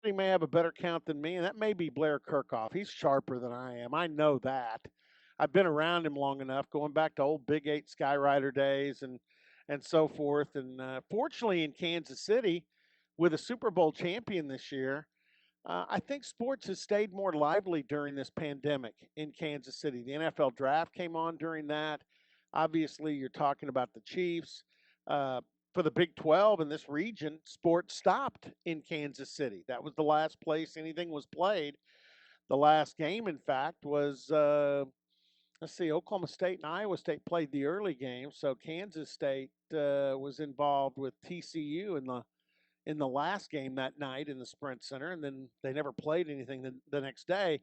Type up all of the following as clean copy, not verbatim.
somebody may have a better count than me, and that may be Blair Kerkhoff. He's sharper than I am. I know that. I've been around him long enough, going back to old Big Eight Skyrider days and so forth. And fortunately, in Kansas City, with a Super Bowl champion this year, I think sports has stayed more lively during this pandemic in Kansas City. The NFL draft came on during that. Obviously, you're talking about the Chiefs. Uh, for the Big 12 in this region, sports stopped in Kansas City. That was the last place anything was played. The last game, in fact, was let's see, Oklahoma State and Iowa State played the early game, so Kansas State was involved with TCU in the last game that night in the Sprint Center, and then they never played anything the next day.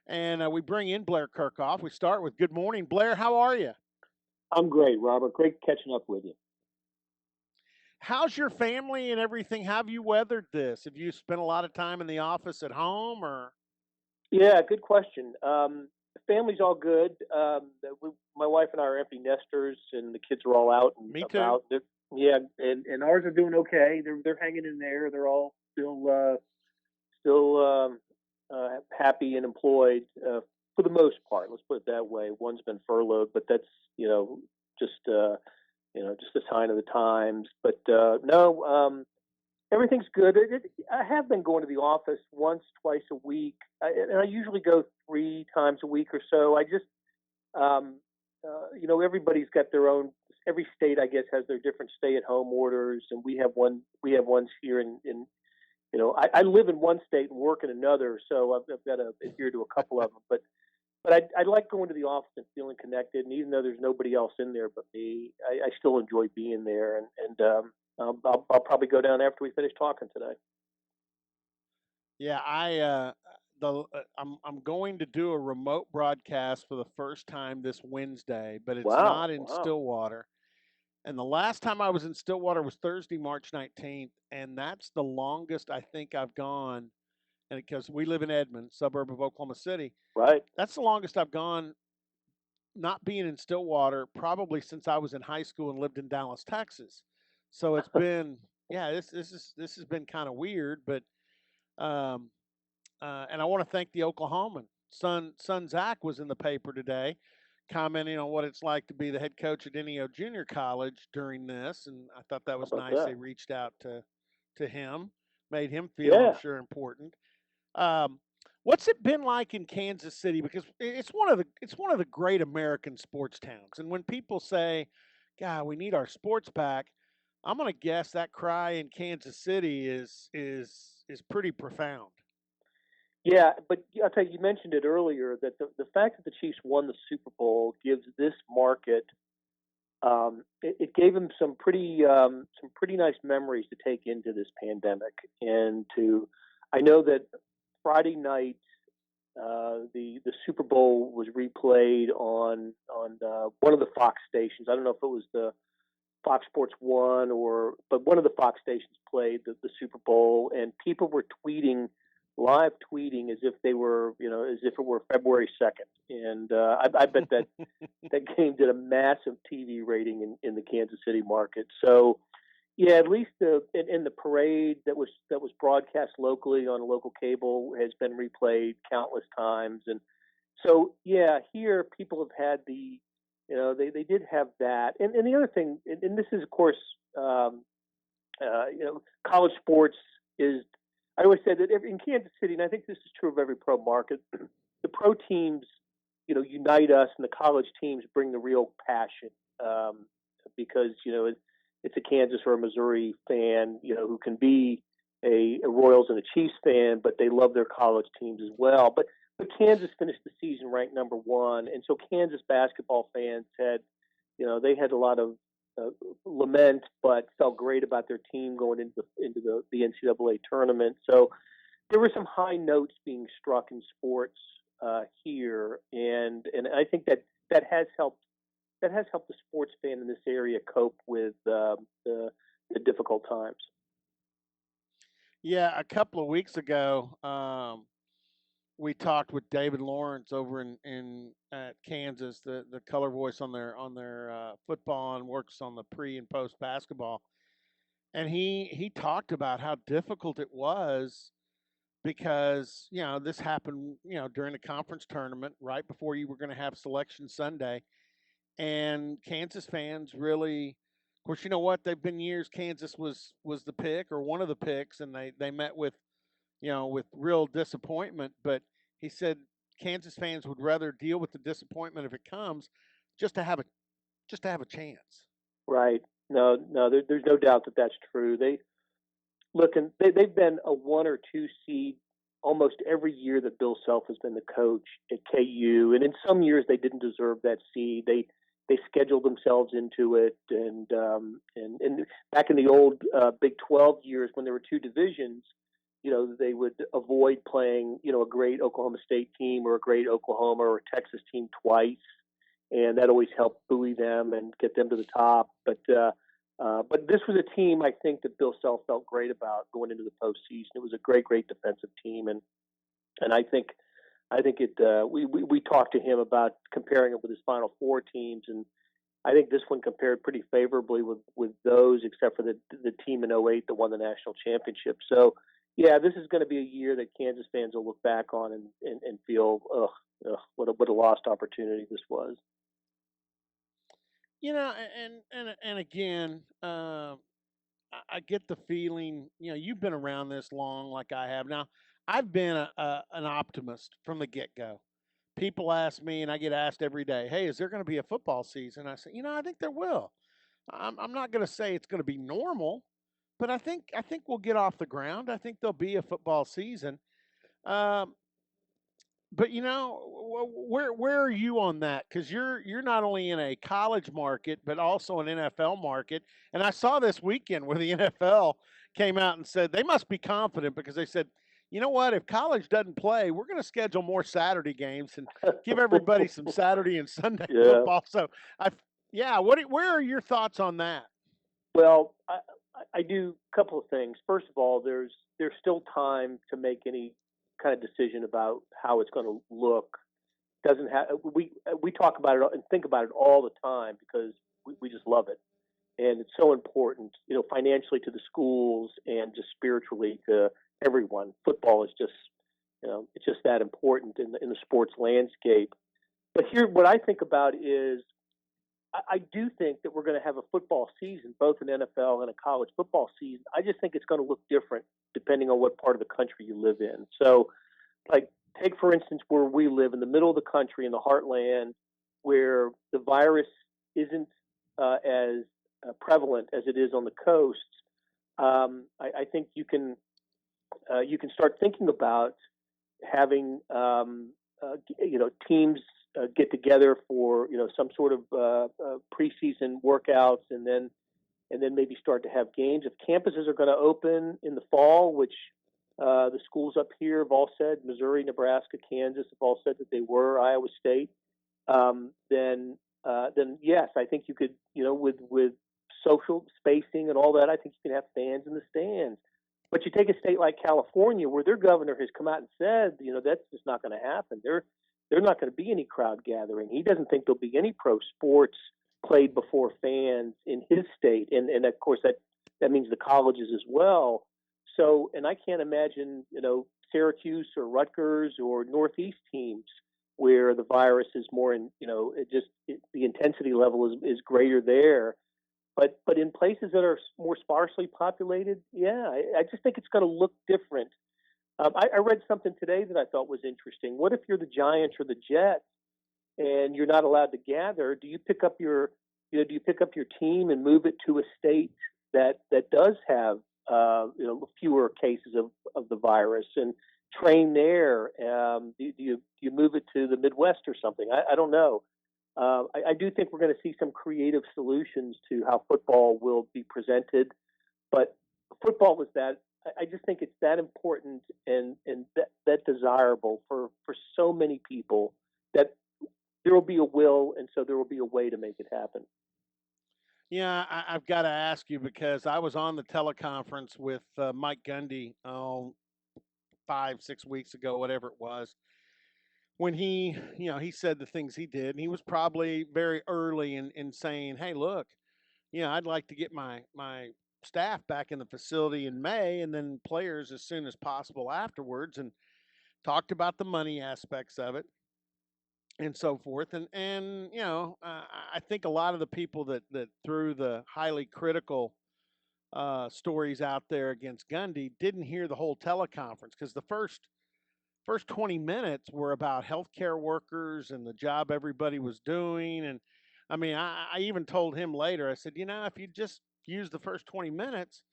And we bring in Blair Kerkhoff. We start with good morning, Blair. How are you? I'm great, Robert. Great catching up with you. How's your family and everything? How have you weathered this? Have you spent a lot of time in the office at home, or? Yeah, good question. The family's all good. My wife and I are empty nesters, and the kids are all out and Me too. about. Yeah, and ours are doing okay. They're hanging in there. They're all still happy and employed for the most part. Let's put it that way. One's been furloughed, but that's just just a sign of the times. But no, everything's good. I have been going to the office once, twice a week, and I usually go 3 times a week or so. I just, everybody's got their own. Every state, I guess, has their different stay-at-home orders, and we have one. We have ones here I live in one state and work in another, so I've got to adhere to a couple of them. But I like going to the office and feeling connected, and even though there's nobody else in there but me, I still enjoy being there, and I'll probably go down after we finish talking today. Yeah, I'm going to do a remote broadcast for the first time this Wednesday, but it's Wow, not in wow. Stillwater. And the last time I was in Stillwater was Thursday, March 19th, and that's the longest I think I've gone. And because we live in Edmond, suburb of Oklahoma City, Right. that's the longest I've gone not being in Stillwater probably since I was in high school and lived in Dallas, Texas. So it's been, yeah, this has been kind of weird, but um, and I want to thank the Oklahoman. Son Zach was in the paper today, commenting on what it's like to be the head coach at Ineo Junior College during this, and I thought that How was about nice. that? They reached out to him, made him feel, I'm Yeah. sure, important. Um, what's it been like in Kansas City? Because it's one of the great American sports towns, and when people say, "God, we need our sports back," I'm going to guess that cry in Kansas City is pretty profound. Yeah, but I'll tell you, you mentioned it earlier that the fact that the Chiefs won the Super Bowl gives this market it gave them some pretty nice memories to take into this pandemic and to I know that Friday night the Super Bowl was replayed on one of the Fox stations. I don't know if it was the Fox Sports One but one of the Fox stations played the Super Bowl, and people were live tweeting as if they were, as if it were February 2nd. And I bet that game did a massive TV rating in the Kansas City market. So yeah, at least in the parade that was broadcast locally on a local cable has been replayed countless times, and so yeah, here people have had they did have that, and the other thing, and this is of course college sports is. I always say that in Kansas City, and I think this is true of every pro market, the pro teams, unite us, and the college teams bring the real passion because it's a Kansas or a Missouri fan, who can be a Royals and a Chiefs fan, but they love their college teams as well. But Kansas finished the season ranked number one, and so Kansas basketball fans they had a lot of lament, but felt great about their team going into the NCAA tournament. So there were some high notes being struck in sports here, and I think that has helped the sports fan in this area cope with the difficult times. Yeah, a couple of weeks ago, we talked with David Lawrence over in at Kansas, the color voice on their football and works on the pre and post basketball, and he talked about how difficult it was because this happened during the conference tournament right before you were going to have Selection Sunday, and Kansas fans really, of course, you know what, they've been years Kansas was the pick or one of the picks, and they met with with real disappointment. But he said Kansas fans would rather deal with the disappointment if it comes, just to have a chance. Right. No, no, there's no doubt that that's true. They've been a 1 or 2 seed almost every year that Bill Self has been the coach at KU, and in some years they didn't deserve that seed. They scheduled themselves into it, and back in the old Big 12 years when there were two divisions, they would avoid playing a great Oklahoma State team or a great Oklahoma or Texas team twice, and that always helped buoy them and get them to the top. But this was a team I think that Bill Self felt great about going into the postseason. It was a great defensive team, and I think it. We talked to him about comparing it with his Final Four teams, and I think this one compared pretty favorably with those, except for the team in '08 that won the national championship. So, yeah, this is going to be a year that Kansas fans will look back on and feel, what a lost opportunity this was. And again, I get the feeling, you've been around this long like I have. Now, I've been an optimist from the get go. People ask me, and I get asked every day, "Hey, is there going to be a football season?" I say, I think there will. I'm not going to say it's going to be normal, but I think we'll get off the ground. I think there'll be a football season. Um, but where are you on that? Because you're not only in a college market, but also an NFL market. And I saw this weekend where the NFL came out and said they must be confident because they said, you know what, if college doesn't play, we're going to schedule more Saturday games and give everybody some Saturday and Sunday Yeah. football. So yeah, where are your thoughts on that? Well, I do a couple of things. First of all, there's still time to make any kind of decision about how it's going to look. Doesn't have we talk about it and think about it all the time because we just love it, and it's so important, financially to the schools and just spiritually to everyone. Football is just, it's just that important in the sports landscape. But here, what I think about is I do think that we're going to have a football season, both an NFL and a college football season. I just think it's going to look different depending on what part of the country you live in. So, like, take for instance where we live in the middle of the country in the heartland, where the virus isn't as prevalent as it is on the coasts. I think you can start thinking about having teams get together for some sort of preseason workouts, and then maybe start to have games. If campuses are going to open in the fall, which the schools up here have all said, Missouri, Nebraska, Kansas have all said that they were, Iowa State, then yes, I think you could, with social spacing and all that, I think you can have fans in the stands. But you take a state like California, where their governor has come out and said, that's just not going to happen. They're not going to be any crowd gathering. He doesn't think there'll be any pro sports played before fans in his state, and of course that means the colleges as well. So, and I can't imagine Syracuse or Rutgers or Northeast teams where the virus is more the intensity level is greater there. But in places that are more sparsely populated, yeah, I just think it's going to look different. I read something today that I thought was interesting. What if you're the Giants or the Jets and you're not allowed to gather? Do you pick up your team and move it to a state that does have fewer cases of the virus and train there? Do you move it to the Midwest or something? I don't know. I do think we're going to see some creative solutions to how football will be presented, but football was that. I just think it's that important and that desirable for so many people that there will be a will, and so there will be a way to make it happen. Yeah, I've got to ask you because I was on the teleconference with Mike Gundy 5 6 weeks ago, whatever it was, when he said the things he did, and he was probably very early in saying, "Hey, look, I'd like to get my staff back in the facility in May, and then players as soon as possible afterwards, and talked about the money aspects of it and so forth. And I think a lot of the people that threw the highly critical stories out there against Gundy didn't hear the whole teleconference, because the first 20 minutes were about healthcare workers and the job everybody was doing. And I mean, I even told him later, I said, if you just use the first 20 minutes,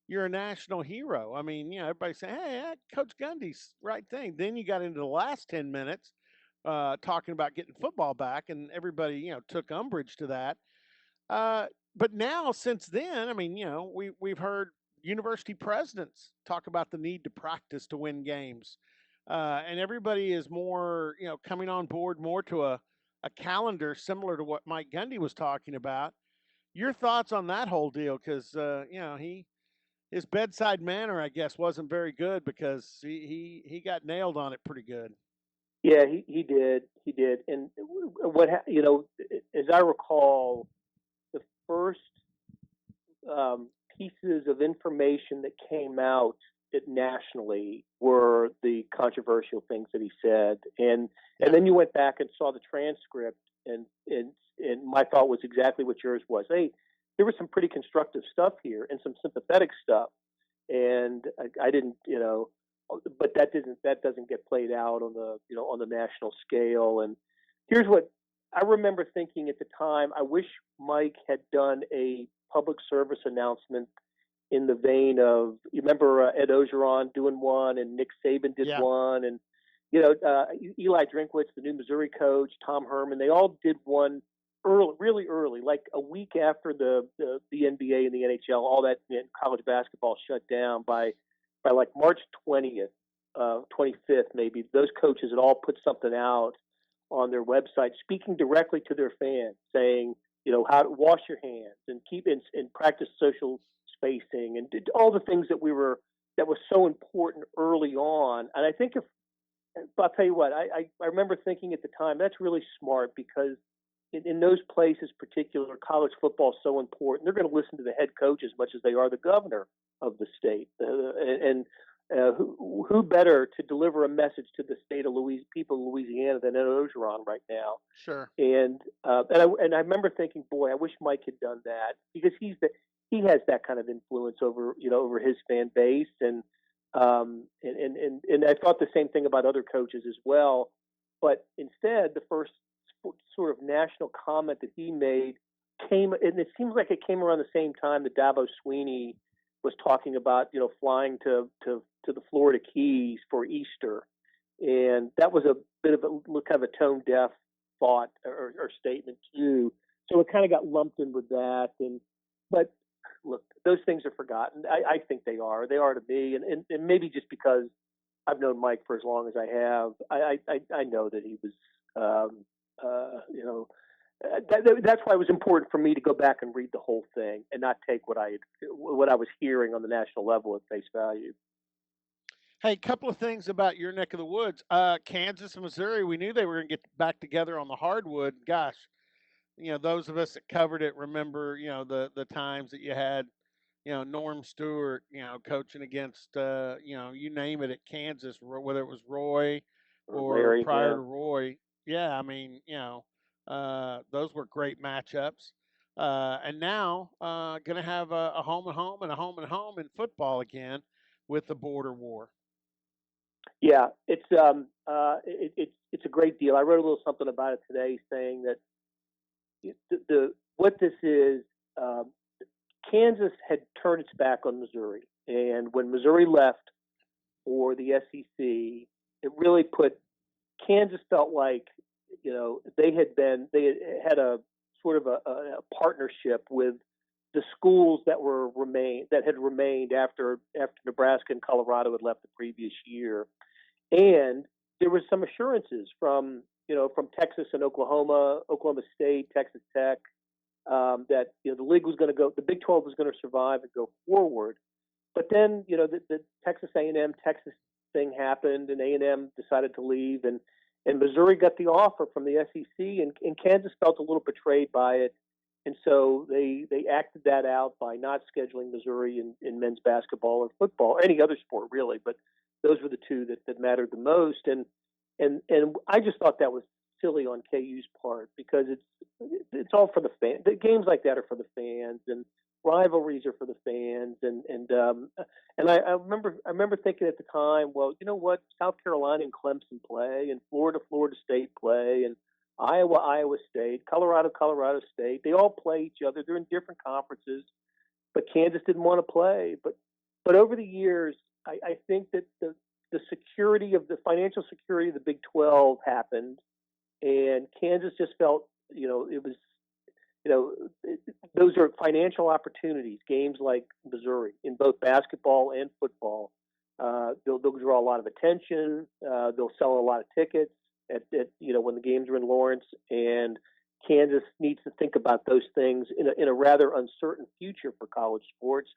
you're a national hero. I mean, everybody say, hey, Coach Gundy's right thing. Then you got into the last 10 minutes talking about getting football back, and everybody, took umbrage to that. But now, since then, I mean, we've heard university presidents talk about the need to practice to win games, and everybody is more, coming on board more to a calendar similar to what Mike Gundy was talking about. Your thoughts on that whole deal? Because his bedside manner, I guess, wasn't very good, because he got nailed on it pretty good. Yeah, he did, and as I recall, the first pieces of information that came out nationally were the controversial things that he said, and Yeah. then you went back and saw the transcript, and my thought was exactly what yours was. Hey, there was some pretty constructive stuff here and some sympathetic stuff, and I didn't, but that doesn't get played out on the on the national scale. And here's what I remember thinking at the time: I wish Mike had done a public service announcement in the vein of, you remember Ed Ogeron doing one, and Nick Saban did Yeah. one, and Eli Drinkwitz, the new Missouri coach, Tom Herman, they all did one early, really early, like a week after the NBA and the NHL, all that college basketball shut down. By like March 20th, 25th, maybe, those coaches had all put something out on their website, speaking directly to their fans, saying, how to wash your hands and keep and practice social spacing, and did all the things that was so important early on. And I think, if I'll tell you what, I remember thinking at the time, that's really smart, because in those places, particular, college football is so important. They're going to listen to the head coach as much as they are the governor of the state. Who better to deliver a message to the state of people of Louisiana than Ed Ogeron right now? Sure. And I remember thinking, boy, I wish Mike had done that, because he has that kind of influence over over his fan base, and I thought the same thing about other coaches as well. But instead, the first sort of national comment that he made came, and it seems like it came around the same time that Dabo Sweeney was talking about flying to the Florida Keys for Easter, and that was a bit of a kind of a tone deaf thought or statement too. So it kind of got lumped in with that. But look, those things are forgotten. I think they are. They are to me, and maybe just because I've known Mike for as long as I have, I know that he was, that's why it was important for me to go back and read the whole thing and not take what I was hearing on the national level at face value. Hey, couple of things about your neck of the woods. Kansas and Missouri, we knew they were going to get back together on the hardwood. Gosh, those of us that covered it remember, the times that you had, Norm Stewart, coaching against, you name it, at Kansas, whether it was Roy Or or Larry, prior yeah. to Roy. Yeah, I mean, those were great matchups. And now, going to have a home and home and a home and home in football again with the border war. Yeah, it's a great deal. I wrote a little something about it today, saying that what this is. Kansas had turned its back on Missouri, and when Missouri left for the SEC, it really put Kansas felt like they had a sort of a partnership with the schools that had remained after Nebraska and Colorado had left the previous year. And there was some assurances from Texas and Oklahoma State, Texas Tech, that the league was going to go, the Big 12 was going to survive and go forward. But then the Texas A&M Texas thing happened, and A&M decided to leave, and Missouri got the offer from the SEC, and Kansas felt a little betrayed by it. And so they acted that out by not scheduling Missouri in men's basketball or football or any other sport really, but those were the two that mattered the most. And I just thought that was silly on KU's part because it's all for the fans. The games like that are for the fans, and rivalries are for the fans. And I remember thinking at the time, well, you know what? South Carolina and Clemson play, and Florida State play, and Iowa State, Colorado State. They all play each other. They're in different conferences, but Kansas didn't want to play. But over the years, I think that the security of the financial security of the Big 12 happened, and Kansas just felt, it was, those are financial opportunities. Games like Missouri in both basketball and football, they'll draw a lot of attention. They'll sell a lot of tickets at when the games are in Lawrence, and Kansas needs to think about those things in a rather uncertain future for college sports.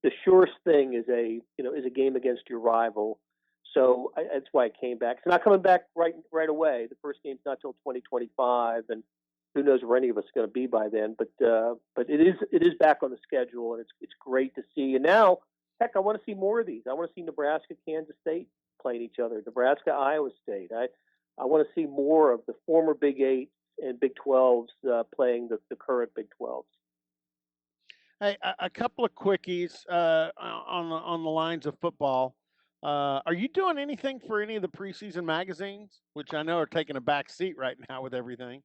The surest thing is a game against your rival. So that's why it came back. It's not coming back right away. The first game's not till 2025, and who knows where any of us are going to be by then. But it is back on the schedule, and it's great to see. And now, heck, I want to see more of these. I want to see Nebraska, Kansas State playing each other. Nebraska, Iowa State. I want to see more of the former Big Eight and Big 12s playing the current Big 12s. Hey, a couple of quickies on the lines of football. Are you doing anything for any of the preseason magazines, which I know are taking a back seat right now with everything?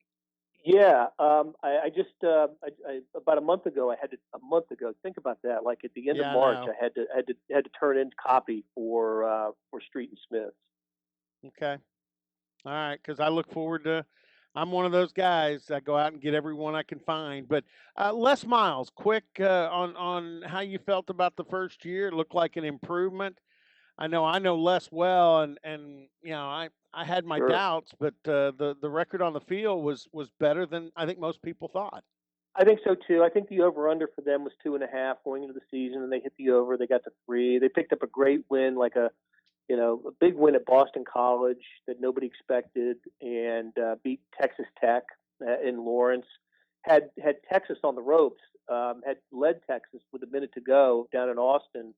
Yeah, I just about a month ago. Think about that. Like at the end of March, I had to turn in copy for Street and Smith. Okay, all right, because I look forward to. I'm one of those guys. I go out and get everyone I can find. But Les Miles, quick on how you felt about the first year. It looked like an improvement. I know Les well, and I had my Sure. doubts, but the record on the field was better than I think most people thought. I think so too. I think the over under for them was 2.5 going into the season, and they hit the over. They got to 3. They picked up a great win, like a big win at Boston College that nobody expected, and beat Texas Tech in Lawrence. Had Texas on the ropes. Had led Texas with a minute to go down in Austin.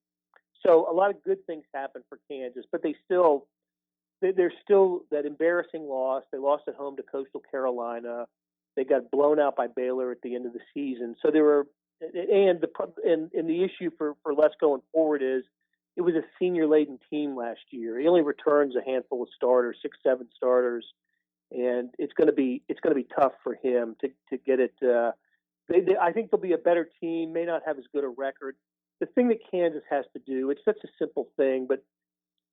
So a lot of good things happened for Kansas, but they're still that embarrassing loss. They lost at home to Coastal Carolina. They got blown out by Baylor at the end of the season. So and the issue for Les going forward is it was a senior laden team last year. He only returns a handful of starters, 6, 7 starters, and it's going to be tough for him to get it. I think they'll be a better team. May not have as good a record. The thing that Kansas has to do, it's such a simple thing, but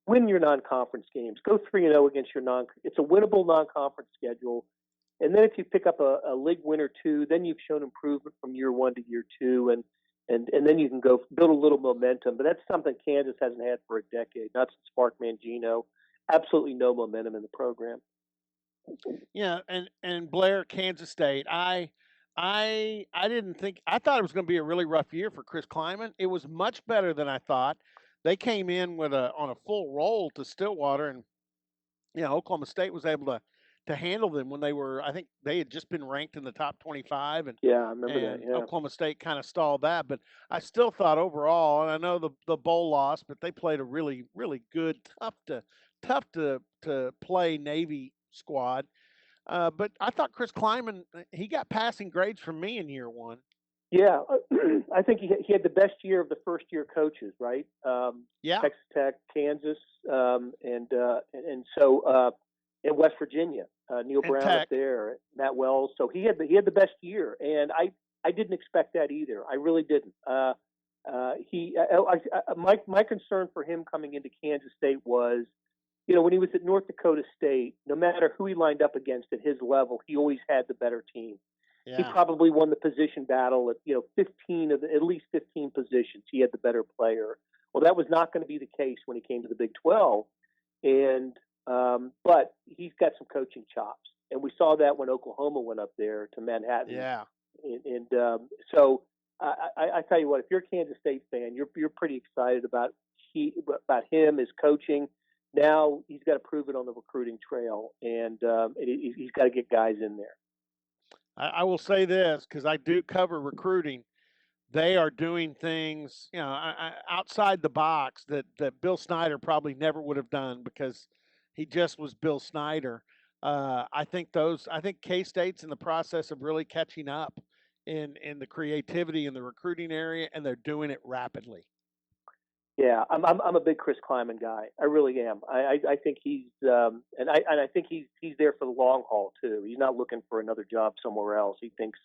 win your non-conference games. Go 3-0 against your it's a winnable non-conference schedule. And then if you pick up a league win or two, then you've shown improvement from year 1 to year 2, and then you can go build a little momentum. But that's something Kansas hasn't had for a decade, not since Mark Mangino. Absolutely no momentum in the program. Yeah, and Blair, Kansas State. Didn't think I thought it was going to be a really rough year for Chris Kleiman. It was much better than I thought. They came in on a full roll to Stillwater, and Oklahoma State was able to handle them when I think they had just been ranked in the top 25, and yeah, I remember that. Yeah. Oklahoma State kind of stalled that, but I still thought overall, and I know the bowl loss, but they played a really really good, tough to play Navy squad. But I thought Chris Kleiman, he got passing grades from me in year 1. Yeah, I think he had the best year of the first year coaches, right? Yeah. Texas Tech, Kansas, and West Virginia. Neil And Brown Tech. up there, Matt Wells. So he had the best year, and I didn't expect that either. I really didn't. My concern for him coming into Kansas State was, when he was at North Dakota State, no matter who he lined up against at his level, he always had the better team. Yeah. He probably won the position battle at at least 15 positions. He had the better player. Well, that was not going to be the case when he came to the Big 12, but he's got some coaching chops, and we saw that when Oklahoma went up there to Manhattan. Yeah, so I tell you what, if you're a Kansas State fan, you're pretty excited about him, his coaching. Now he's got to prove it on the recruiting trail, and he's got to get guys in there. I will say this because I do cover recruiting. They are doing things, outside the box that Bill Snyder probably never would have done because he just was Bill Snyder. I think K State's in the process of really catching up in the creativity in the recruiting area, and they're doing it rapidly. Yeah, I'm a big Chris Kleiman guy. I really am. I think he's and I think he's there for the long haul too. He's not looking for another job somewhere else. He thinks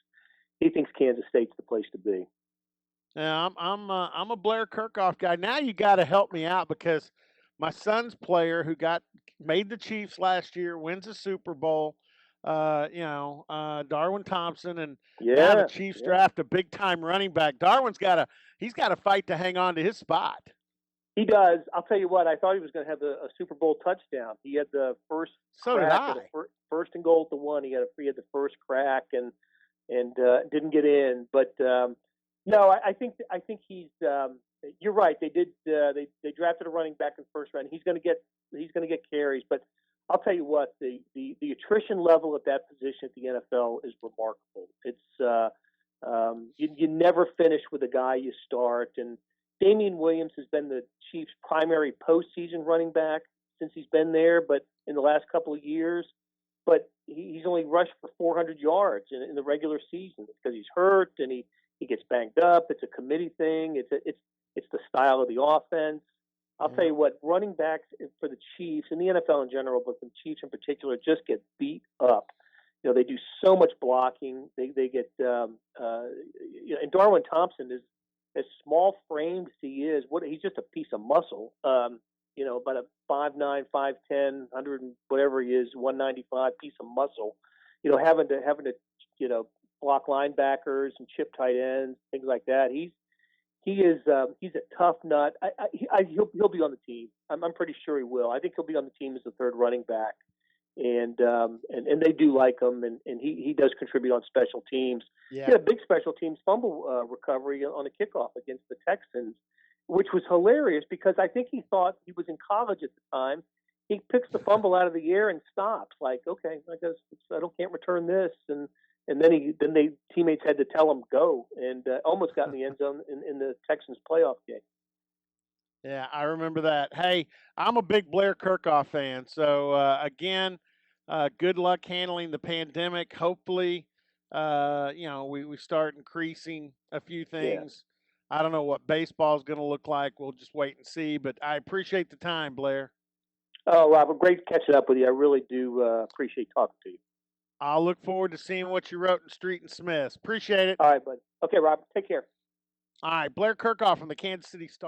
Kansas State's the place to be. Yeah, I'm a Blair Kerkhoff guy. Now you got to help me out because my son's player who got made the Chiefs last year wins a Super Bowl. Darwin Thompson, and now the Yeah, Chiefs yeah. draft a big time running back. He's got to fight to hang on to his spot. He does. I'll tell you what. I thought he was going to have a Super Bowl touchdown. He had the first So did crack at a I. first and goal at the one. He had the first crack and didn't get in. But no, I think he's. You're right. They drafted a running back in the first round. He's going to get carries. But I'll tell you what. The attrition level at that position at the NFL is remarkable. You never finish with a guy you start. And Damian Williams has been the Chiefs' primary postseason running back since he's been there, but in the last couple of years. But he's only rushed for 400 yards in the regular season because he's hurt and he gets banged up. It's a committee thing. It's the style of the offense. I'll tell Yeah. you what, running backs for the Chiefs and the NFL in general, but the Chiefs in particular, just get beat up. They do so much blocking. They get and Darwin Thompson is as small framed as he is. He's just a piece of muscle. About a 5'9", 5'10", 100 and whatever he is, 195 piece of muscle. Having to block linebackers and chip tight ends, things like that. He's a tough nut. He'll be on the team. I'm pretty sure he will. I think he'll be on the team as the third running back. And they do like him, and he does contribute on special teams. He Yeah. had a big special teams fumble recovery on a kickoff against the Texans, which was hilarious because I think he thought he was in college at the time. He picks the fumble out of the air and stops, like, okay, I guess can't return this, and then teammates had to tell him go, and almost got in the end zone in the Texans playoff game. Yeah, I remember that. Hey, I'm a big Blair Kerkhoff fan. So again, good luck handling the pandemic. Hopefully, we start increasing a few Yeah. things. I don't know what baseball is going to look like. We'll just wait and see. But I appreciate the time, Blair. Oh, Robert, great catching up with you. I really do appreciate talking to you. I'll look forward to seeing what you wrote in Street and Smith. Appreciate it. All right, bud. Okay, Robert, take care. All right, Blair Kerkhoff from the Kansas City Star.